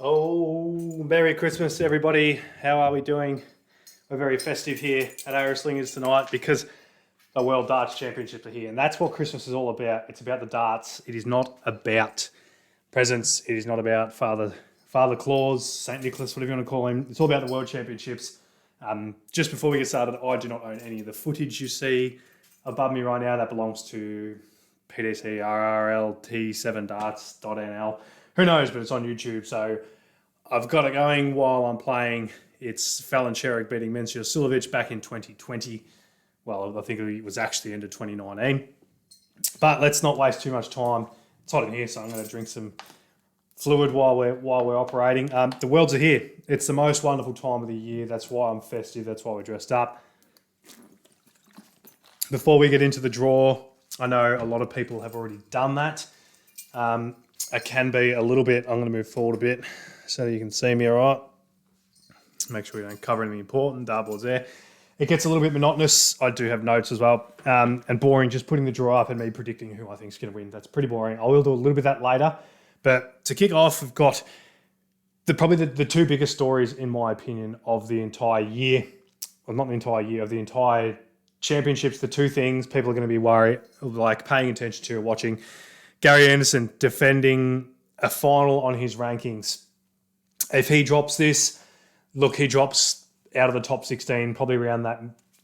Oh, Merry Christmas, everybody. How are we doing? We're very festive here at Slingers tonight because the World Darts Championships are here. And that's what Christmas is all about. It's about the darts. It is not about presents. It is not about Father Claus, St. Nicholas, whatever you want to call him. It's all about the World Championships. Just before we get started, I do not own any of the footage you see above me right now. That belongs to PDC RRLT7darts.nl. Who knows, but it's on YouTube. So I've got it going while I'm playing. It's Fallon Sherrick beating Mensur Suljovic back in 2020. Well, I think it was actually end of 2019. But let's not waste too much time. It's hot in here, so I'm going to drink some fluid while we're operating. The Worlds are here. It's the most wonderful time of the year. That's why I'm festive. That's why we're dressed up. Before we get into the draw, I know a lot of people have already done that. It can be a little bit. I'm going to move forward a bit so that you can see me all right. Make sure we don't cover anything important. Dartboard's there. It gets a little bit monotonous. I do have notes as well. And boring, just putting the draw up and me predicting who I think is going to win. That's pretty boring. I will do a little bit of that later. But to kick off, we've got probably the two biggest stories, in my opinion, of the entire year. Well, not the entire year, of the entire championships. The two things people are going to be paying attention to, watching. Gary Anderson defending a final on his rankings. If he drops this, he drops out of the top 16, probably around that,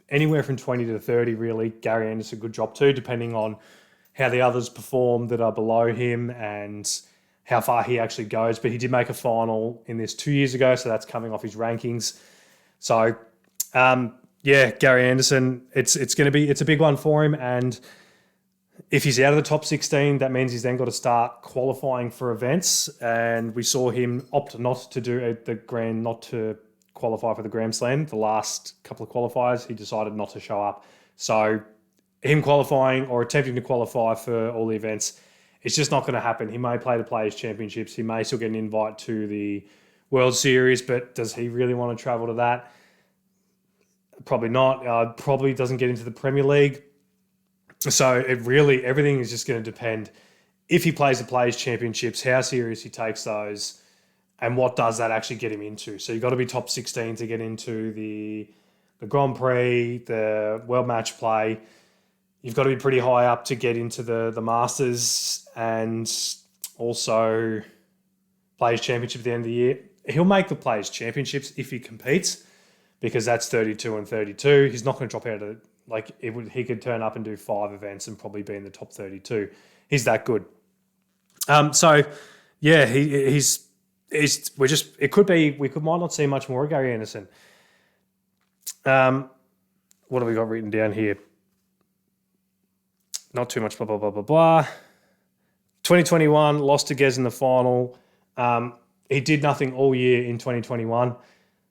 anywhere from 20 to 30, really. Gary Anderson could drop to, depending on how the others perform that are below him and how far he actually goes. But he did make a final in this 2 years ago, so that's coming off his rankings. So, Gary Anderson, it's a big one for him. And if he's out of the top 16, that means he's then got to start qualifying for events. And we saw him opt not to qualify for the Grand Slam. The last couple of qualifiers, he decided not to show up. So him qualifying or attempting to qualify for all the events, it's just not going to happen. He may play the Players' Championships. He may still get an invite to the World Series, but does he really want to travel to that? Probably not. Probably doesn't get into the Premier League. So everything is just going to depend if he plays the Players' Championships, how serious he takes those, and what does that actually get him into. So you've got to be top 16 to get into the Grand Prix, the World Match Play. You've got to be pretty high up to get into the Masters and also Players' Championship at the end of the year. He'll make the Players' Championships if he competes, because that's 32 and 32. He's not going to drop out of he could turn up and do 5 events and probably be in the top 32. He's that good. We might not see much more of Gary Anderson. What have we got written down here? Not too much, blah, blah, blah, blah, blah. 2021, lost to Gez in the final. He did nothing all year in 2021.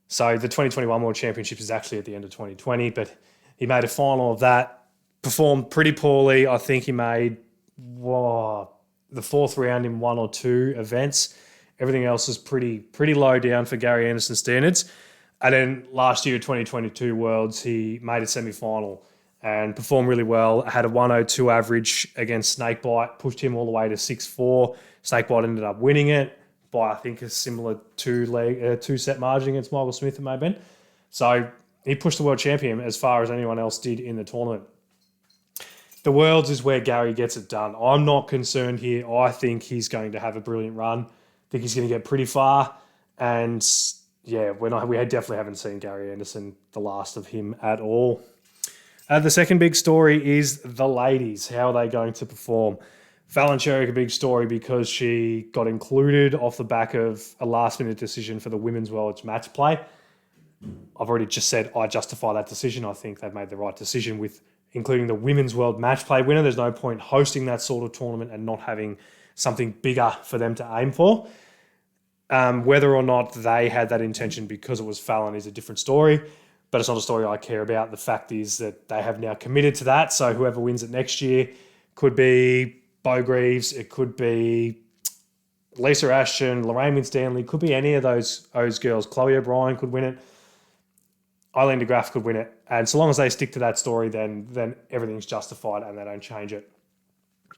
So the 2021 World Championship is actually at the end of 2020, but he made a final of that, performed pretty poorly. I think he made the 4th round in 1 or 2 events. Everything else is pretty low down for Gary Anderson standards. And then last year, 2022 Worlds, he made a semi-final and performed really well. Had a 102 average against Snakebite, pushed him all the way to 6-4. Snakebite ended up winning it by, I think, a similar 2-set margin against Michael Smith, it may have been. So he pushed the world champion as far as anyone else did in the tournament. The Worlds is where Gary gets it done. I'm not concerned here. I think he's going to have a brilliant run. I think he's going to get pretty far. And we definitely haven't seen Gary Anderson, the last of him at all. The second big story is the ladies. How are they going to perform? Fallon Sherrick, a big story because she got included off the back of a last-minute decision for the Women's World Match Play. I've already just said I justify that decision. I think they've made the right decision with including the Women's World Match Play winner. There's no point hosting that sort of tournament and not having something bigger for them to aim for. Whether or not they had that intention because it was Fallon is a different story, but it's not a story I care about. The fact is that they have now committed to that, so whoever wins it next year could be Bo Greaves, it could be Lisa Ashton, Lorraine Winstanley, could be any of those girls. Chloe O'Brien could win it. Eileen de Graaf could win it. And so long as they stick to that story, then everything's justified and they don't change it.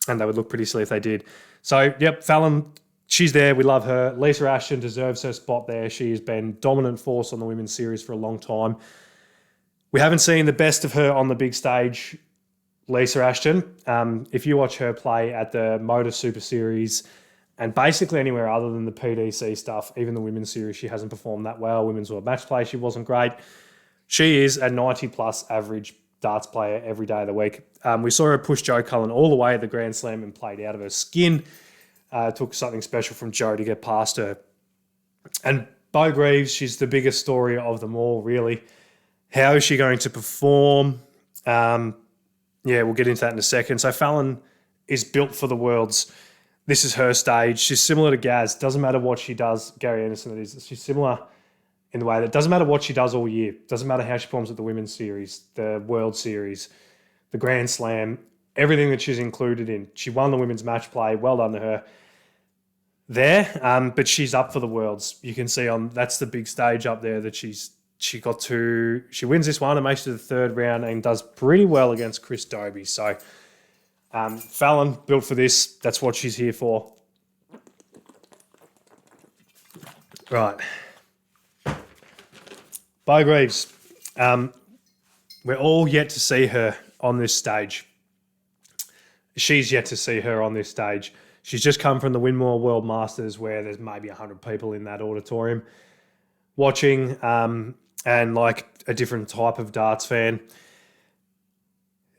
And they would look pretty silly if they did. So, Fallon she's there. We love her. Lisa Ashton deserves her spot there. She has been dominant force on the women's series for a long time. We haven't seen the best of her on the big stage, Lisa Ashton. If you watch her play at the Motor Super Series and basically anywhere other than the PDC stuff, even the women's series, she hasn't performed that well. Women's World Match Play, she wasn't great. She is a 90-plus average darts player every day of the week. We saw her push Jo Cullen all the way at the Grand Slam and played out of her skin. Took something special from Jo to get past her. And Bo Greaves, she's the biggest story of them all, really. How is she going to perform? We'll get into that in a second. So Fallon is built for the Worlds. This is her stage. She's similar to Gaz. Doesn't matter what she does. Gary Anderson, that is. She's similar in the way that it doesn't matter what she does all year. Doesn't matter how she performs at the Women's Series, the World Series, the Grand Slam, everything that she's included in. She won the Women's Match Play. Well done to her there. But she's up for the Worlds. You can see that's the big stage up there that she wins this one and makes it to the third round and does pretty well against Chris Dobie. So Fallon, built for this. That's what she's here for. Right. Bo Greaves. We're all yet to see her on this stage. She's yet to see her on this stage. She's just come from the Winmore World Masters where there's maybe 100 people in that auditorium watching and like a different type of darts fan.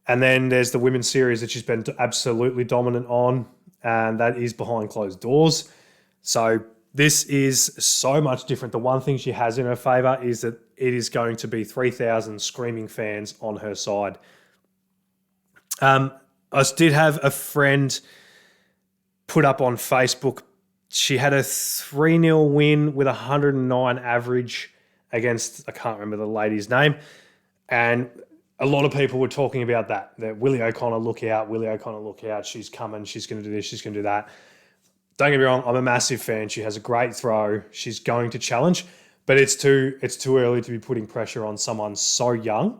And then there's the Women's Series that she's been absolutely dominant on, and that is behind closed doors. So this is so much different. The one thing she has in her favour is that it is going to be 3,000 screaming fans on her side. I did have a friend put up on Facebook. She had a 3-0 win with 109 average against, I can't remember the lady's name. And a lot of people were talking about that Willie O'Connor, look out. She's coming. She's going to do this. She's going to do that. Don't get me wrong. I'm a massive fan. She has a great throw. She's going to challenge, but it's too early to be putting pressure on someone so young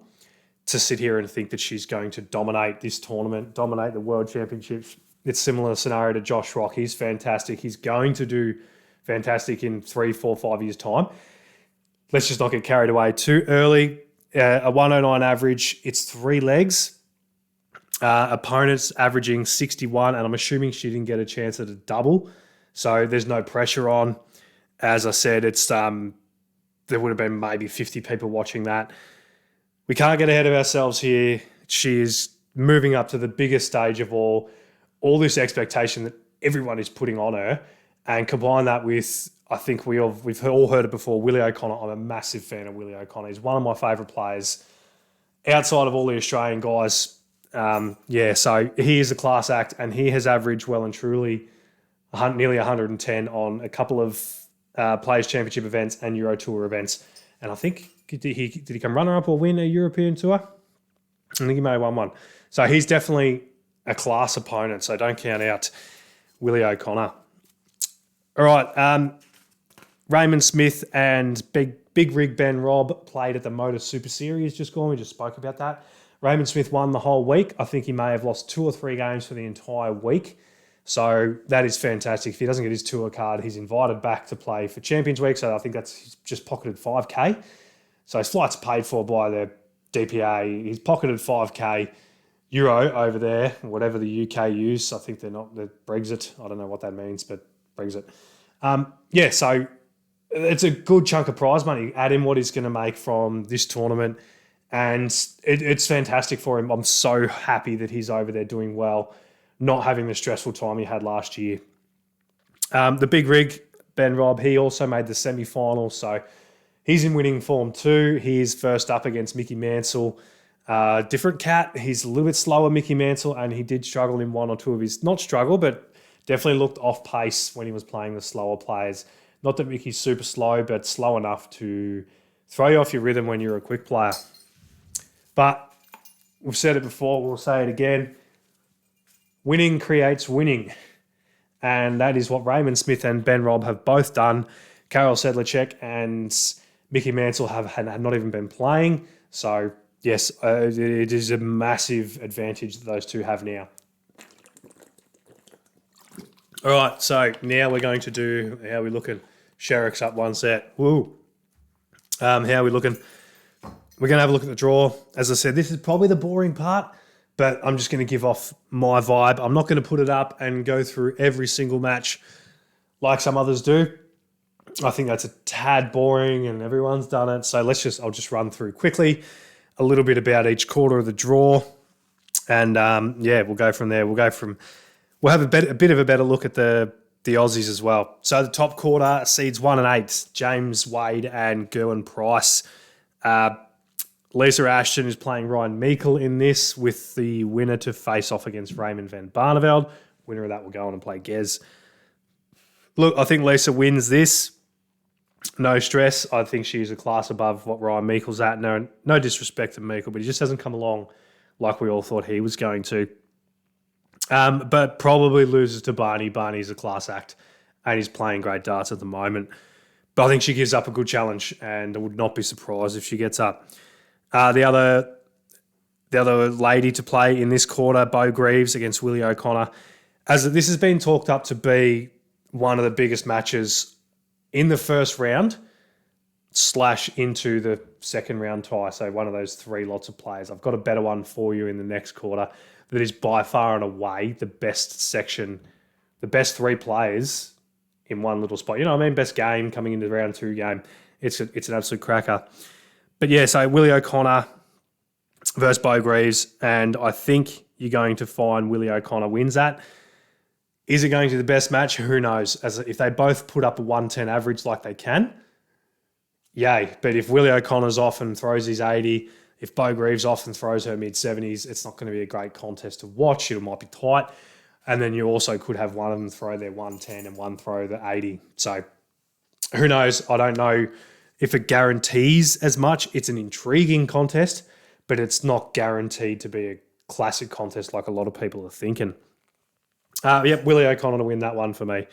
to sit here and think that she's going to dominate this tournament, dominate the World Championships. It's similar scenario to Josh Rock. He's fantastic. He's going to do fantastic in 3, 4, 5 years' time. Let's just not get carried away too early. A 109 average. It's 3 legs. Opponents averaging 61, and I'm assuming she didn't get a chance at a double. So there's no pressure on. As I said, it's there would have been maybe 50 people watching that. We can't get ahead of ourselves here. She is moving up to the biggest stage of all this expectation that everyone is putting on her, and combine that with, I think we've all heard it before, Willie O'Connor. I'm a massive fan of Willie O'Connor. He's one of my favourite players outside of all the Australian guys. So he is a class act, and he has averaged well and truly nearly 110 on a couple of Players' Championship events and Euro Tour events. And I think, did he come runner-up or win a European Tour? I think he may have won one. So he's definitely a class opponent, so don't count out Willie O'Connor. All right, Raymond Smith and Big Rig Ben Robb played at the Motor Super Series just gone. We just spoke about that. Raymond Smith won the whole week. I think he may have lost 2 or 3 games for the entire week. So that is fantastic. If he doesn't get his tour card, he's invited back to play for Champions Week. So I think he's just pocketed 5K. So his flight's paid for by the DPA. He's pocketed 5K euro over there, whatever the UK use. I think they're Brexit. I don't know what that means, but Brexit. So it's a good chunk of prize money. Add in what he's going to make from this tournament, and it's fantastic for him. I'm so happy that he's over there doing well, not having the stressful time he had last year. The Big Rig, Ben Robb, he also made the semi-final, so he's in winning form too. He is first up against Mickey Mansell. Different cat. He's a little bit slower, Mickey Mansell, and he did struggle in 1 or 2 of his, not struggle, but definitely looked off pace when he was playing the slower players. Not that Mickey's super slow, but slow enough to throw you off your rhythm when you're a quick player. But we've said it before, we'll say it again. Winning creates winning. And that is what Raymond Smith and Ben Robb have both done. Karol Sedlacek and Mickey Mansell had not even been playing. So, yes, it is a massive advantage that those two have now. All right, so now we're going to do how we looking. Sherrick's up one set. Woo. How are we looking? We're going to have a look at the draw. As I said, this is probably the boring part, but I'm just going to give off my vibe. I'm not going to put it up and go through every single match like some others do. I think that's a tad boring and everyone's done it. So I'll just run through quickly a little bit about each quarter of the draw. And we'll go from there. We'll have a bit of a better look at the Aussies as well. So the top quarter, seeds 1 and 8, James Wade and Gerwyn Price. Lisa Ashton is playing Ryan Meikle in this, with the winner to face off against Raymond van Barneveld. Winner of that will go on and play Gez. Look, I think Lisa wins this. No stress. I think she's a class above what Ryan Meikle's at. No disrespect to Meikle, but he just hasn't come along like we all thought he was going to. But probably loses to Barney. Barney's a class act, and he's playing great darts at the moment. But I think she gives up a good challenge, and I would not be surprised if she gets up. The other lady to play in this quarter, Bo Greaves against Willie O'Connor. As this has been talked up to be one of the biggest matches in the first round / into the second round tie. So one of those 3 lots of players. I've got a better one for you in the next quarter that is by far and away the best section, the best 3 players in one little spot. You know what I mean? Best game coming into the round 2 game. It's an absolute cracker. But yeah, so Willie O'Connor versus Bo Greaves, and I think you're going to find Willie O'Connor wins that. Is it going to be the best match? Who knows? If they both put up a 110 average like they can, yay. But if Willie O'Connor's off and throws his 80, if Bo Greaves off and throws her mid-70s, it's not going to be a great contest to watch. It might be tight. And then you also could have one of them throw their 110 and one throw the 80. So who knows? I don't know if it guarantees as much. It's an intriguing contest, but it's not guaranteed to be a classic contest like a lot of people are thinking. Willie O'Connor to win that one for me.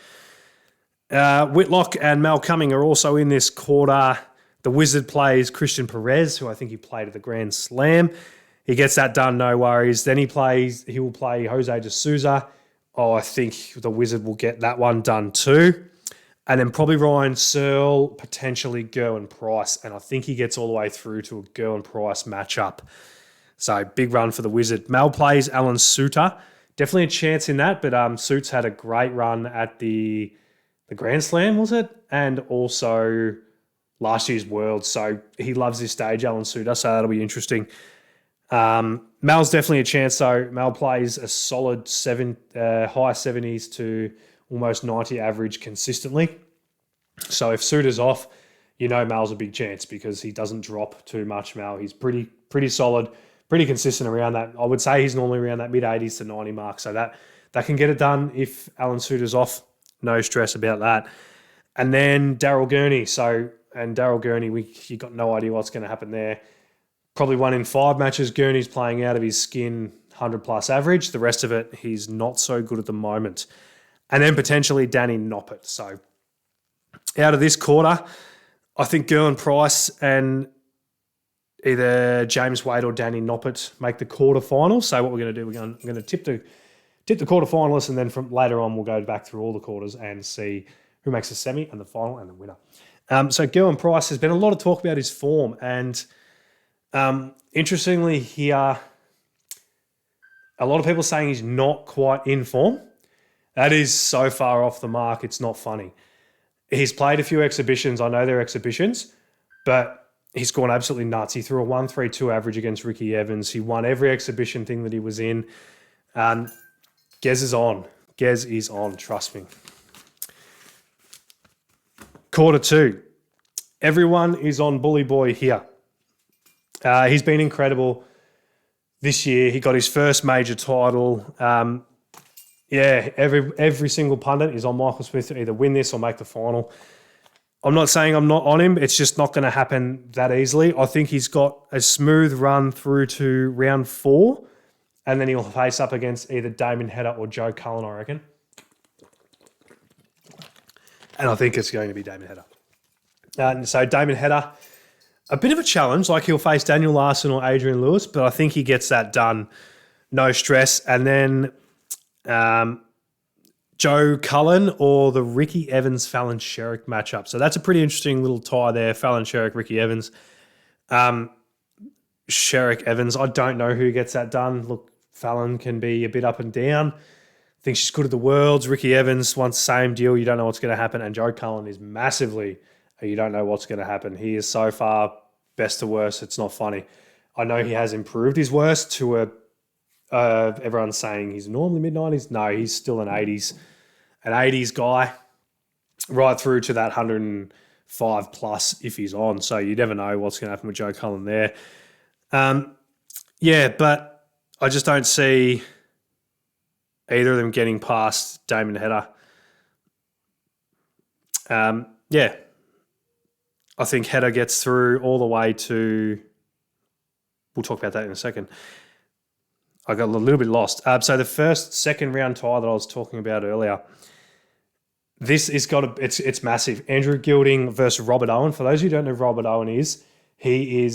Whitlock and Mal Cumming are also in this quarter. The Wizard plays Christian Perez, who I think he played at the Grand Slam. He gets that done, no worries. Then he will play Jose de Souza. Oh, I think the Wizard will get that one done too. And then probably Ryan Searle, potentially Gerwyn Price. And I think he gets all the way through to a Gerwyn Price matchup. So big run for the Wizard. Mal plays Alan Suter. Definitely a chance in that, but Suits had a great run at the Grand Slam, was it? And also last year's World. So he loves this stage, Alan Suter, so that'll be interesting. Mal's definitely a chance, though. Mal plays a solid high 70s to almost 90 average consistently. So if Suter's off, you know Mal's a big chance because he doesn't drop too much, Mal. He's pretty solid, pretty consistent around that. I would say he's normally around that mid-80s to 90 mark. So that can get it done if Alan Suter's off. No stress about that. And then Daryl Gurney. Daryl Gurney, you got no idea what's going to happen there. Probably 1 in 5 matches, Gurney's playing out of his skin, 100-plus average. The rest of it, he's not so good at the moment. And then potentially Danny Noppert. So out of this quarter, I think Gerwyn Price and either James Wade or Danny Noppert make the quarterfinals. So what we're going to do, I'm going to tip the quarterfinalists, and then from later on we'll go back through all the quarters and see who makes the semi and the final and the winner. So Gerwyn Price, there's been a lot of talk about his form, and interestingly here, a lot of people saying he's not quite in form. That is so far off the mark, it's not funny. He's played a few exhibitions. I know they're exhibitions, but he's gone absolutely nuts. He threw a 1.32 average against Ricky Evans. He won every exhibition thing that he was in. Gez is on. Gez is on, trust me. Quarter 2. Everyone is on Bully Boy here. He's been incredible this year. He got his first major title. Every single pundit is on Michael Smith to either win this or make the final. I'm not saying I'm not on him. It's just not going to happen that easily. I think he's got a smooth run through to round 4, and then he'll face up against either Damon Hedder or Joe Cullen, I reckon. And I think it's going to be Damon Hedder. So Damon Hedder, a bit of a challenge. Like he'll face Daniel Larson or Adrian Lewis, but I think he gets that done. No stress. And then Joe Cullen or the Ricky Evans Fallon Sherrick matchup. So that's a pretty interesting little tie there. Fallon Sherrick, Ricky Evans. Sherrick Evans, I don't know who gets that done. Look, Fallon can be a bit up and down. I think she's good at the Worlds. Ricky Evans wants the same deal. You don't know what's going to happen. And Joe Cullen is massively, you don't know what's going to happen. He is so far best to worst. It's not funny. I know he has improved his worst to a everyone's saying he's normally mid-90s. No, he's still an 80s guy, right through to that 105 plus if he's on. So you never know what's going to happen with Joe Cullen there. But I just don't see either of them getting past Damon Hedder. I think Hedder gets through all the way to... We'll talk about that in a second. I got a little bit lost. So the second round tie that I was talking about earlier, this is it's massive. Andrew Gilding versus Robert Owen. For those who don't know who Robert Owen is, he'll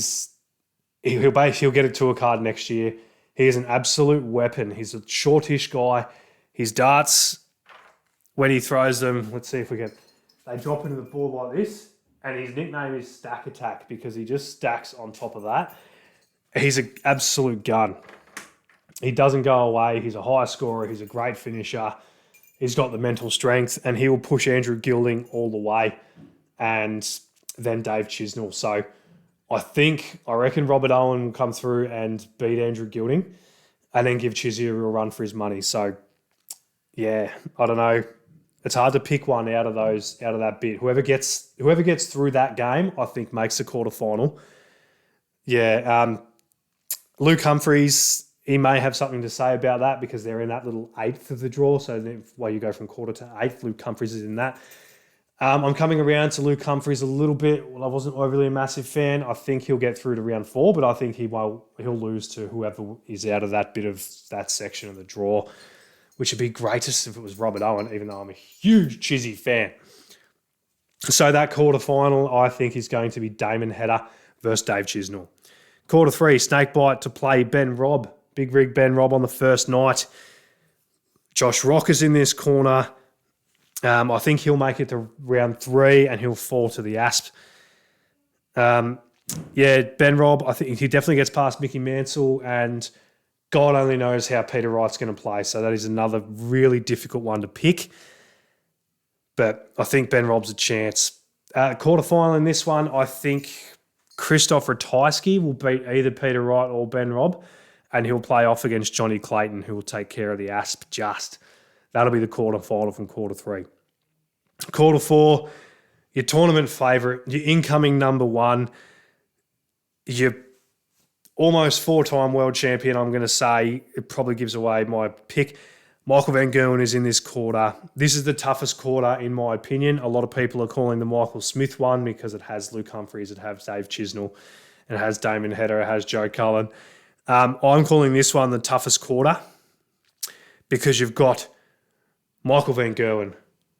get a tour card next year. He is an absolute weapon. He's a shortish guy. His darts, when he throws them, let's see if we can. They drop into the board like this, and his nickname is Stack Attack because he just stacks on top of that. He's an absolute gun. He doesn't go away. He's a high scorer. He's a great finisher. He's got the mental strength, and he will push Andrew Gilding all the way, and then Dave Chisnell. So I reckon Robert Owen will come through and beat Andrew Gilding, and then give Chizzy a real run for his money. So, yeah, I don't know. It's hard to pick one out of that bit. Whoever gets through that game, I think makes the quarterfinal. Yeah, Luke Humphries, he may have something to say about that because they're in that little eighth of the draw. So while you go from quarter to eighth, Luke Humphries is in that. I'm coming around to Luke Humphries a little bit. Well, I wasn't overly a massive fan. I think he'll get through to round 4, but I think he'll lose to whoever is out of that bit of that section of the draw, which would be greatest if it was Robert Owen, even though I'm a huge Chizzy fan. So that quarterfinal, I think, is going to be Damon Hedder versus Dave Chisnell. Quarter 3, Snakebite to play Ben Robb. Big rig Ben Robb on the first night. Josh Rock is in this corner. I think he'll make it to round 3 and he'll fall to the Asp. Ben Robb, I think he definitely gets past Mickey Mansell, and God only knows how Peter Wright's going to play. So that is another really difficult one to pick. But I think Ben Robb's a chance. Quarterfinal in this one, I think Christoph Ratajski will beat either Peter Wright or Ben Robb, and he'll play off against Johnny Clayton, who will take care of the Asp just. That'll be the quarterfinal from quarter 3. Quarter 4, your tournament favourite, your incoming number 1, your almost 4-time world champion, I'm going to say. It probably gives away my pick. Michael Van Gerwen is in this quarter. This is the toughest quarter, in my opinion. A lot of people are calling the Michael Smith one because it has Luke Humphries, it has Dave Chisnell, it has Damon Hedder, it has Joe Cullen. I'm calling this one the toughest quarter because you've got Michael Van Gerwen,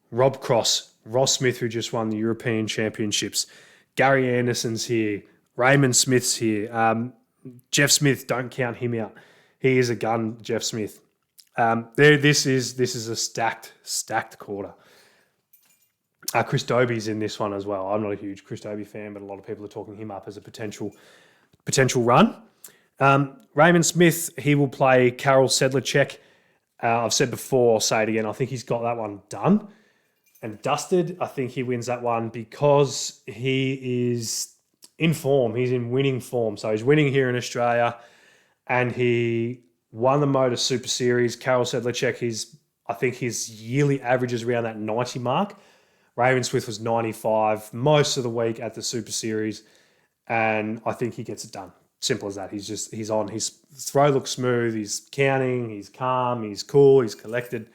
Rob Cross, Ross Smith, who just won the European Championships, Gary Anderson's here, Raymond Smith's here, Jeff Smith, don't count him out. He is a gun, Jeff Smith. This is a stacked quarter. Chris Dobie's in this one as well. I'm not a huge Chris Dobie fan, but a lot of people are talking him up as a potential run. Raymond Smith, he will play Karol Sedlacek. I've said before, I'll say it again. I think he's got that one done and dusted. I think he wins that one because he is in form. He's in winning form. So he's winning here in Australia, and he won the Motor Super Series. Karol Sedlacek, I think his yearly average is around that 90 mark. Raymond Smith was 95 most of the week at the Super Series, and I think he gets it done. Simple as that. He's on. His throw looks smooth. He's counting. He's calm. He's cool. He's collected.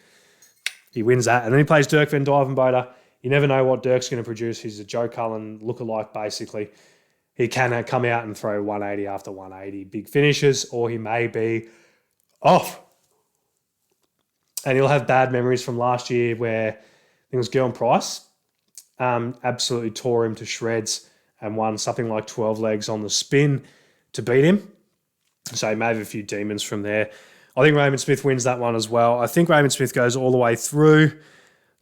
He wins that. And then he plays Dirk van Duijvenbode. You never know what Dirk's going to produce. He's a Joe Cullen lookalike, basically. He can come out and throw 180 after 180 big finishes, or he may be off. And he'll have bad memories from last year where I think it was Gern Price absolutely tore him to shreds and won something like 12 legs on the spin to beat him. So he may have a few demons from there. I think Raymond Smith wins that one as well. I think Raymond Smith goes all the way through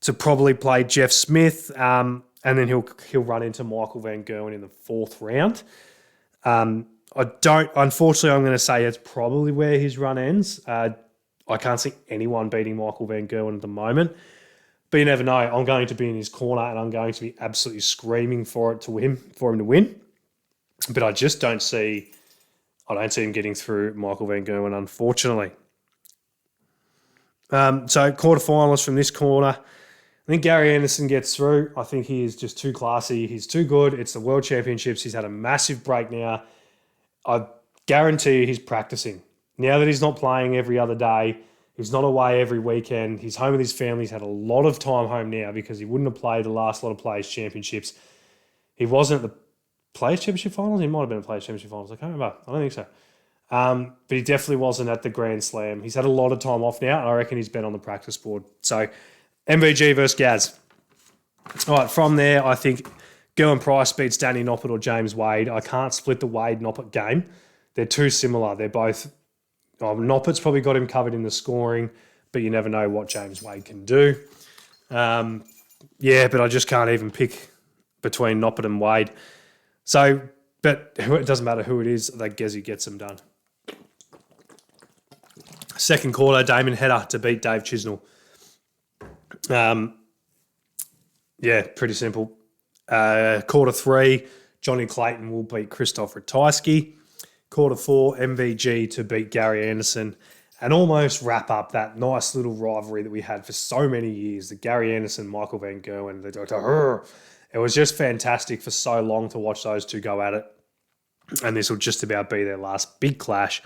to probably play Jeff Smith, and then he'll run into Michael Van Gerwen in the 4th round. Unfortunately, I'm going to say it's probably where his run ends. I can't see anyone beating Michael Van Gerwen at the moment. But you never know. I'm going to be in his corner and I'm going to be absolutely screaming for him to win. But I just don't see him getting through Michael Van Gerwen, unfortunately. So quarterfinalists from this corner. I think Gary Anderson gets through. I think he is just too classy. He's too good. It's the World Championships. He's had a massive break now. I guarantee you he's practicing. Now that he's not playing every other day, he's not away every weekend, he's home with his family, he's had a lot of time home now because he wouldn't have played the last lot of Players' Championships. He wasn't at the Players' Championship finals? He might have been at Players' Championship finals. I can't remember. I don't think so. But he definitely wasn't at the Grand Slam. He's had a lot of time off now, and I reckon he's been on the practice board. So, MVG versus Gaz. All right, from there, I think Gerwyn Price beats Danny Noppert or James Wade. I can't split the Wade-Noppert game. They're too similar. They're both... Noppert's probably got him covered in the scoring, but you never know what James Wade can do. But I just can't even pick between Noppert and Wade. So, but it doesn't matter who it is, that Gezi gets them done. Second quarter, Damon Hedder to beat Dave Chisnell. Pretty simple. Quarter 3, Johnny Clayton will beat Christoph Ratajski. Quarter 4, MVG to beat Gary Anderson and almost wrap up that nice little rivalry that we had for so many years, the Gary Anderson, Michael Van Gerwen, the Dr. It was just fantastic for so long to watch those two go at it. And this will just about be their last big clash.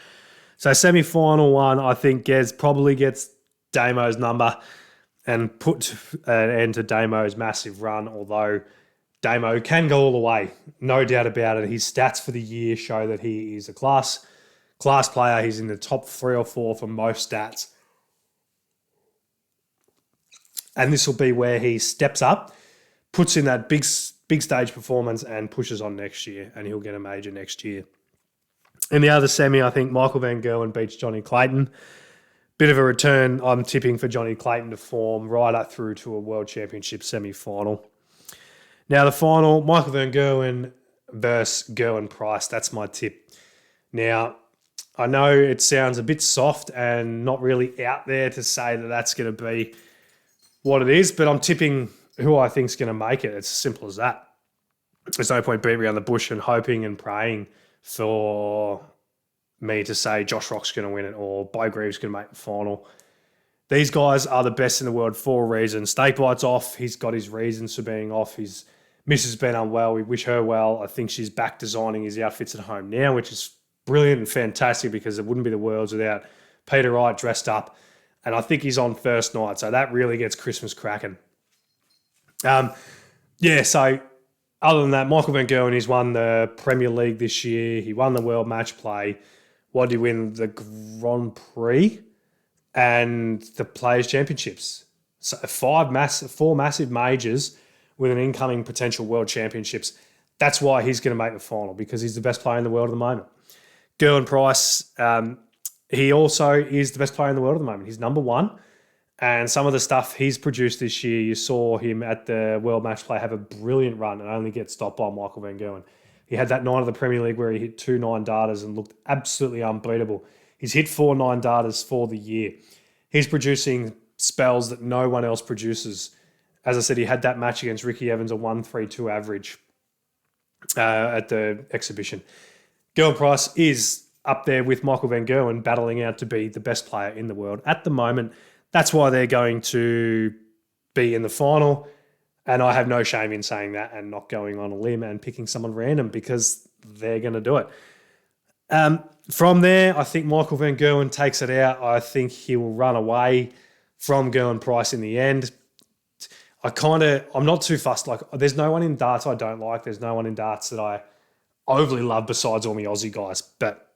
So semi-final one, I think Gez probably gets Damo's number and put an end to Damo's massive run, although Damo can go all the way, no doubt about it. His stats for the year show that he is a class player. He's in the top 3 or 4 for most stats. And this will be where he steps up, puts in that big stage performance and pushes on next year, and he'll get a major next year. In the other semi, I think Michael Van Gerwen beats Johnny Clayton. Bit of a return, I'm tipping, for Johnny Clayton to form right up through to a World Championship semi-final. Now the final, Michael Van Gerwen versus Gerwyn Price. That's my tip. Now, I know it sounds a bit soft and not really out there to say that that's going to be what it is, but I'm tipping who I think is going to make it. It's as simple as that. There's no point beating around the bush and hoping and praying for me to say Josh Rock's going to win it or Bo Greaves going to make the final. These guys are the best in the world for a reason. Snakebite's off. He's got his reasons for being off. His missus has been unwell. We wish her well. I think she's back designing his outfits at home now, which is brilliant and fantastic because it wouldn't be the Worlds without Peter Wright dressed up. And I think he's on first night, so that really gets Christmas cracking. So other than that, Michael Van Gerwen, he's won the Premier League this year. He won the World Match Play. What did he win? The Grand Prix and the Players' Championships. So 4 massive majors with an incoming potential World Championships. That's why he's going to make the final, because he's the best player in the world at the moment. Gerwyn Price, he also is the best player in the world at the moment. He's number 1. And some of the stuff he's produced this year, you saw him at the World Match Play have a brilliant run and only get stopped by Michael Van Gerwen. He had that night of the Premier League where he hit 2 9-darters and looked absolutely unbeatable. He's hit 4 9-darters for the year. He's producing spells that no one else produces. As I said, he had that match against Ricky Evans, a 1.32 average at the exhibition. Gerwyn Price is up there with Michael Van Gerwen, battling out to be the best player in the world at the moment. That's why they're going to be in the final. And I have no shame in saying that and not going on a limb and picking someone random, because they're going to do it. From there, I think Michael Van Gerwen takes it out. I think he will run away from Gerwyn Price in the end. I'm not too fussed. Like, there's no one in darts I don't like. There's no one in darts that I overly love besides all my Aussie guys. But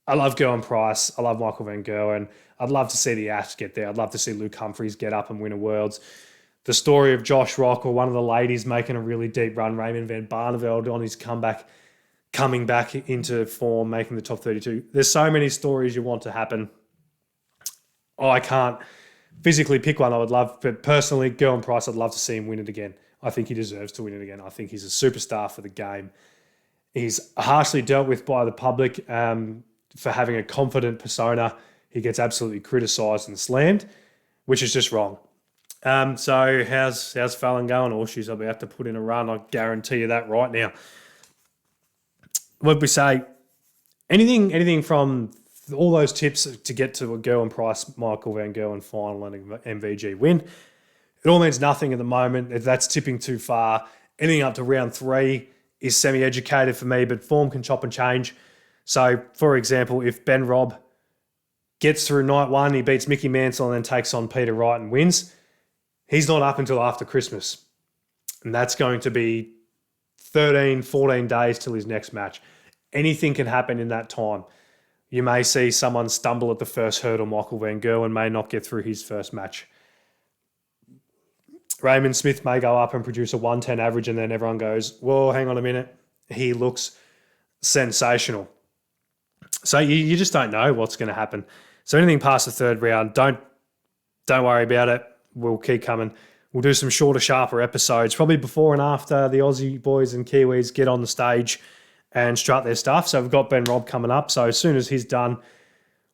I love Gerwyn Price. I love Michael Van Gerwen. I'd love to see the Asps get there. I'd love to see Luke Humphries get up and win a Worlds. The story of Josh Rock or one of the ladies making a really deep run, Raymond van Barneveld on his comeback, coming back into form, making the top 32. There's so many stories you want to happen. I can't physically pick one I would love, but personally, Gerwyn Price, I'd love to see him win it again. I think he deserves to win it again. I think he's a superstar for the game. He's harshly dealt with by the public for having a confident persona. He gets absolutely criticised and slammed, which is just wrong. So how's Fallon going? Or she's about to put in a run. I guarantee you that right now. What would we say? Anything from all those tips to get to a Gerwyn Price, Michael Van Gerwen final and an MVG win? It all means nothing at the moment. If that's tipping too far, anything up to round 3 is semi-educated for me, but form can chop and change. So, for example, if Ben Robb gets through night 1, he beats Mickey Mansell and then takes on Peter Wright and wins, he's not up until after Christmas. And that's going to be 13, 14 days till his next match. Anything can happen in that time. You may see someone stumble at the first hurdle. Michael Van Gerwen may not get through his first match. Raymond Smith may go up and produce a 110 average, and then everyone goes, whoa, hang on a minute. He looks sensational. So you just don't know what's going to happen. So anything past the third round, don't worry about it. We'll keep coming. We'll do some shorter, sharper episodes, probably before and after the Aussie boys and Kiwis get on the stage and strut their stuff. So we've got Ben Robb coming up. So as soon as he's done,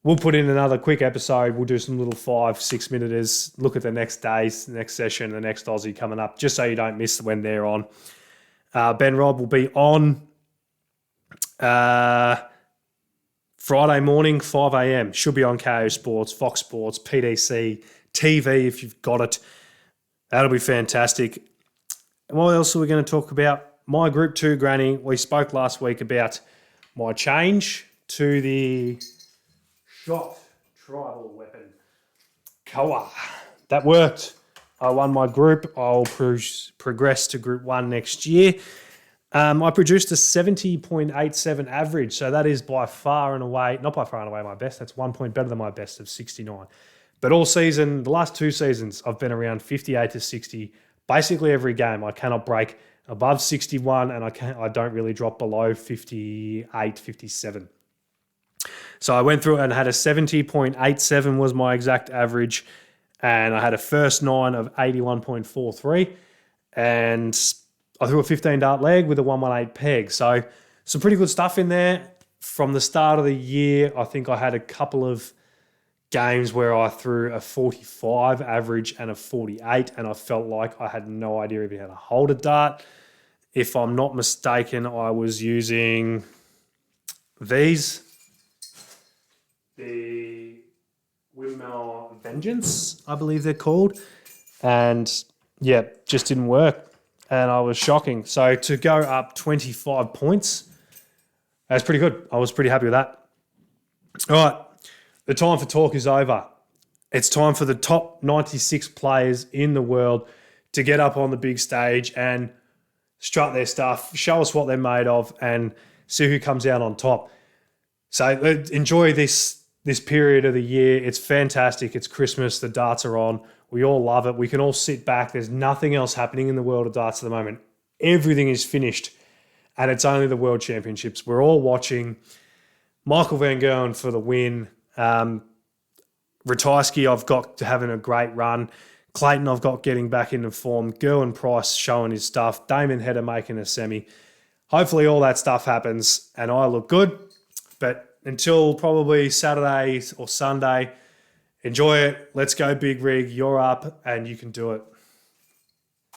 we'll put in another quick episode. We'll do some little 5-6 minutes, look at the next days, the next session, the next Aussie coming up, just so you don't miss when they're on. Ben Robb will be on Friday morning, 5 a.m. Should be on KO Sports, Fox Sports, PDC, TV if you've got it. That'll be fantastic. And what else are we going to talk about? My Group 2 granny. We spoke last week about my change to the shot tribal weapon Koa. That worked. I won my group. I'll progress to Group 1 next year. I produced a 70.87 average, so that is by far and away, not by far and away my best. That's 1 point better than my best of 69. But all season, the last 2 seasons, I've been around 58 to 60, basically every game. I cannot break above 61, and I don't really drop below 58, 57. So I went through and had a 70.87 was my exact average, and I had a first 9 of 81.43, and I threw a 15 dart leg with a 118 peg. So some pretty good stuff in there. From the start of the year, I think I had a couple of games where I threw a 45 average and a 48, and I felt like I had no idea even how to hold a dart. If I'm not mistaken, I was using these, the Windmill Vengeance, I believe they're called, and yeah, just didn't work, and I was shocking. So to go up 25 points, that's pretty good. I was pretty happy with that. All right. The time for talk is over. It's time for the top 96 players in the world to get up on the big stage and strut their stuff, show us what they're made of, and see who comes out on top. So enjoy this period of the year. It's fantastic. It's Christmas. The darts are on. We all love it. We can all sit back. There's nothing else happening in the world of darts at the moment. Everything is finished, and it's only the World Championships. We're all watching. Michael Van Gerwen for the win. Ratajski, I've got having a great run. Clayton, I've got getting back into form. Gerwyn Price showing his stuff. Damon Hedder making a semi. Hopefully all that stuff happens and I look good. But until probably Saturday or Sunday, enjoy it. Let's go big rig. You're up and you can do it.